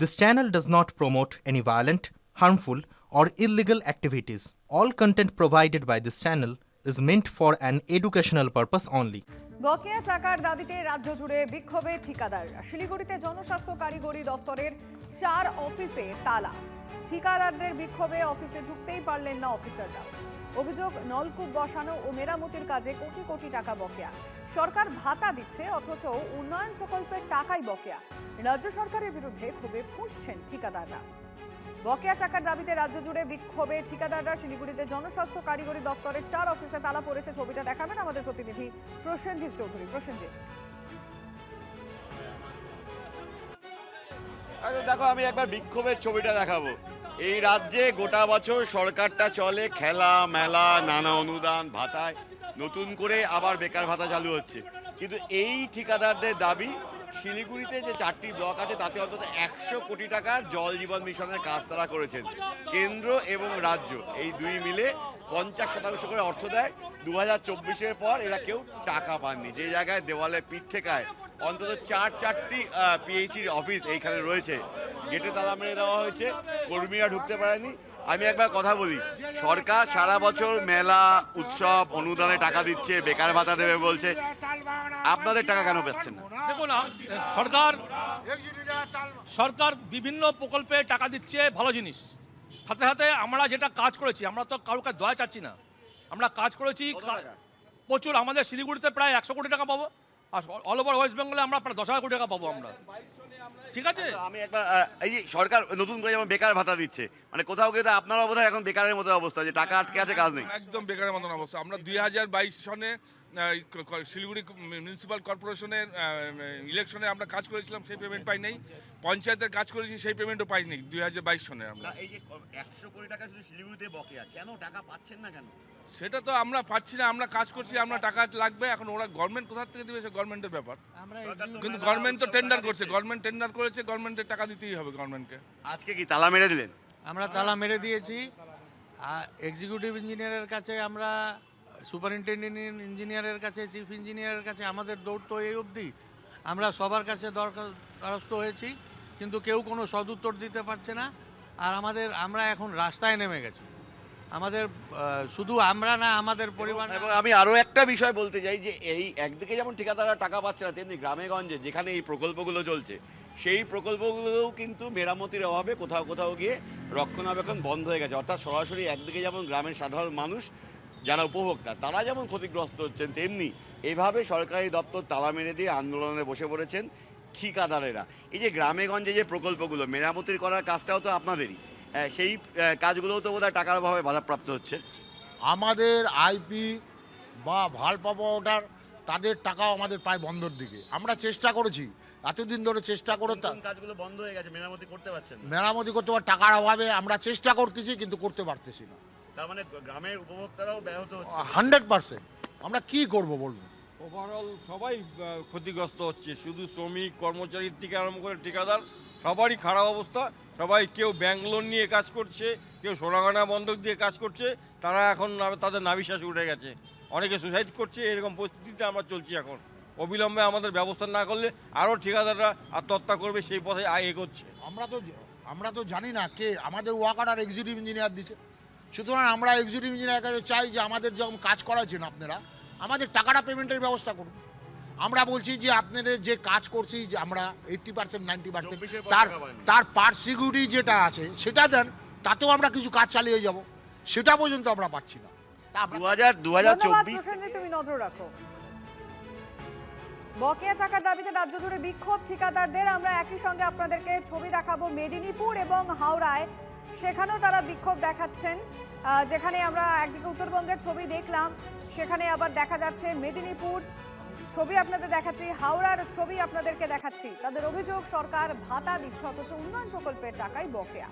This channel does not promote any violent, harmful, or illegal activities. All content provided by this channel is meant for an educational purpose only. বকেয়া টাকার দাবিতে রাজ্য জুড়ে বিক্ষোভে ঠিকাদাররা। শিলিগুড়িতে জনস্বাস্থ্য কারিগরি দফতরের 4 অফিসে তালা। ঠিকাদারদের বিক্ষোভে অফিসে ঢুকতেই পারলেন না অফিসাররা। অভিযোগ, নলকূপ বসানো ও মেরামতির কাজে কোটি কোটি টাকা বকেয়া। সরকার ভাতা দিচ্ছে অথচ উন্নয়ন প্রকল্পের টাকাই বকেয়া। রাজ্য সরকারের বিরুদ্ধে ক্ষোভে ফুঁসছেন ঠিকাদাররা। বকেয়া টাকার দাবিতে রাজ্য জুড়ে বিক্ষোভে ঠিকাদাররা। শিলিগুড়িতে জনস্বাস্থ্য কারিগরি দফতরের 4 অফিসে তালা পড়েছে। ছবিটা দেখাবেন আমাদের প্রতিনিধি প্রসেনজিৎ চৌধুরী। প্রসেনজিৎ, দেখো, আমি একবার বিক্ষোভের ছবিটা দেখাবো। এই রাজ্যে গোটা বছর সরকারটা চলে খেলা মেলা, নানা অনুদান ভাতায়, নতুন করে আবার বেকার ভাতা চালু হচ্ছে। কিন্তু এই ঠিকাদারদের দাবি, শিলিগুড়িতে যে 4টি ব্লক আছে তাতে অন্তত 100 কোটি টাকার জল জীবন মিশনের কাজ তারা করেছেন। কেন্দ্র এবং রাজ্য এই দুই মিলে 50% করে অর্থ দেয়। 2024-এর পর এরা কেউ টাকা পাননি। যে জায়গায় দেওয়ালে পিঠ ঠেকায় অন্তত 4টি পিএইচির অফিস এইখানে রয়েছে, গেটে তালা মেরে দেওয়া হয়েছে, কর্মীরা ঢুকতে পারেনি। আমি একবার কথা বলি, সরকার সারা বছর মেলা উৎসব অনুদানে টাকা দিচ্ছে, বেকার ভাতা দেবে বলছে, আপনাদের টাকা কেন পাচ্ছেন না? দেখুন, সরকার বিভিন্ন প্রকল্পে টাকা দিচ্ছে, ভালো জিনিস। সাথে সাথে আমরা যেটা কাজ করেছি, আমরা তো কারোকে দয়া চাচ্ছি না, আমরা কাজ করেছি প্রচুর। আমাদের শিলিগুড়িতে প্রায় 100 কোটি টাকা পাবো, আর অল ওভার ওয়েস্ট বেঙ্গলে আমরা প্রায় 10,000 কোটি টাকা পাবো আমরা। ঠিক আছে, আমি একবার এই যে সরকার নতুন করে যেমন বেকার ভাতা দিচ্ছে, মানে কোথাও গিয়ে আপনারা বোধহয় এখন বেকারের মতো অবস্থা, যে টাকা আটকে আছে, কাজ নেই। একদম বেকারের মতন অবস্থা। আমরা 2022 সনে শিলিগুড়ি মিউনিসিপ্যাল কর্পোরেশনের ইলেকশনে আমরা কাজ করেছিলাম, সেই পেমেন্ট পাই নাই। পঞ্চায়েতের কাজ করেছি, সেই পেমেন্টও পাই নাই 2022 সনে আমরা। এই যে 100 কোটি টাকা শুধু শিলিগুড়িতে বকেয়া, কেন টাকা পাচ্ছেন না কেন? সেটা তো আমরা পাচ্ছি না, আমরা কাজ করছি, আমরা টাকা লাগবে। এখন ওরা গভর্নমেন্ট কোথা থেকে দেবে, সে গভর্নমেন্টের ব্যাপার। কিন্তু গভর্নমেন্ট তো টেন্ডার করছে, গভর্নমেন্ট টেন্ডার করেছে, গভর্নমেন্টের টাকা দিতেই হবে গভর্নমেন্টকে। আজকে কি তালা মেরে দিলেন? আমরা তালা মেরে দিয়েছি। এক্সিকিউটিভ ইঞ্জিনিয়ারের কাছে, আমরা সুপারিনটেন্ডেন্ট ইঞ্জিনিয়ারের কাছে, চিফ ইঞ্জিনিয়ারের কাছে, আমাদের দৌড় তো এই অবধি। আমরা সবার কাছে দ্বারস্থ হয়েছি, কিন্তু কেউ কোনো সদুত্তর দিতে পারছে না। আর আমরা এখন রাস্তায় নেমে গেছি। আমাদের শুধু আমরা না, আমাদের পরিবার। এবং আমি আরো একটা বিষয় বলতে চাই, যে এই একদিকে যেমন ঠিকাদাররা টাকা পাচ্ছে না, তেমনি গ্রামে গঞ্জে যেখানে এই প্রকল্পগুলো চলছে, সেই প্রকল্পগুলোও কিন্তু মেরামতির অভাবে কোথাও কোথাও গিয়ে রক্ষণাবেক্ষণ বন্ধ হয়ে গেছে। অর্থাৎ সরাসরি একদিকে যেমন গ্রামের সাধারণ মানুষ যারা উপভোক্তা তারা যেমন ক্ষতিগ্রস্ত হচ্ছেন, তেমনি এভাবে সরকারি দপ্তর তালা মেরে দিয়ে আন্দোলনে বসে পড়েছেন ঠিকাদারেরা। এই যে গ্রামে গঞ্জে যে প্রকল্পগুলো মেরামতির করার কাজটাও তো আপনাদেরই, সেই কাজগুলোও তো বোধহয় টাকার অভাবে বাধাপ্রাপ্ত হচ্ছে। আমাদের আইপি বা ভাল পাওয়া ওটার তাদের টাকাও আমাদের পায় বন্ধর দিকে। আমরা চেষ্টা করেছি এতদিন ধরে, চেষ্টা করে কাজগুলো বন্ধ হয়ে গেছে, মেরামতি করতে পারছেন না। মেরামতি করতে পারে টাকার অভাবে আমরা চেষ্টা করতেছি, কিন্তু করতে পারতেছি না। তার মানে গ্রামের উপভোক্তারাও ব্যাহত হচ্ছে 100%। আমরা কি করব বলুন? ওভারঅল সবাই ক্ষতিগ্রস্ত হচ্ছে, শুধু শ্রমিক কর্মচারীর থেকে আরম্ভ করে ঠিকাদার সবারই খারাপ অবস্থা। সবাই কেউ ব্যাংক লোন নিয়ে কাজ করছে, কেউ সোনাগানা বন্ধক দিয়ে কাজ করছে, তারা এখন তাদের নাভিশ্বাস উঠে গেছে, অনেকে সুসাইড করছে। এরকম পরিস্থিতিতে আমরা চলছি এখন। অবিলম্বে আমাদের ব্যবস্থা না করলে আরও ঠিকাদাররা আত্মহত্যা করবে, সেই পথে এগোচ্ছে। আমরা তো জানি না কে আমাদের ওয়াকার আর এক্সিকিউটিভ ইঞ্জিনিয়ার দিছে। সুতরাং আমরা এক্সিকিউটিভ ইঞ্জিনিয়ারের কাছে চাই যে আমাদের যখন কাজ করাচ্ছেন আপনারা, আমাদের টাকাটা পেমেন্টের ব্যবস্থা করুন। আমরা বলছি যে আপনাদের যে কাজ করছি, যে আমরা 80% 90% তার পার্সিকিউরিটি যেটা আছে সেটা দেন, তাতেও আমরা কিছু কাজ চালিয়ে যাব। সেটা পর্যন্ত আমরা পাচ্ছি না। 2024 তুমি নজর রাখো। বকেয়া টাকার দাবিতে রাজ্য জুড়ে বিক্ষোভ ঠিকাদারদের। আমরা একই সঙ্গে আপনাদেরকে ছবি দেখাবো মেদিনীপুর এবং হাওড়ায়, সেখানেও তারা বিক্ষোভ দেখাচ্ছেন। যেখানে আমরা একদিকে উত্তরবঙ্গের ছবি দেখলাম, সেখানে আবার দেখা যাচ্ছে মেদিনীপুর ছবি আপনাদের দেখাচ্ছি, হাওড়ার ছবি আপনাদেরকে দেখাচ্ছি। তাদের অভিযোগ, সরকার ভাতা দিচ্ছে অথচ উন্নয়ন প্রকল্পের টাকাই বকেয়া।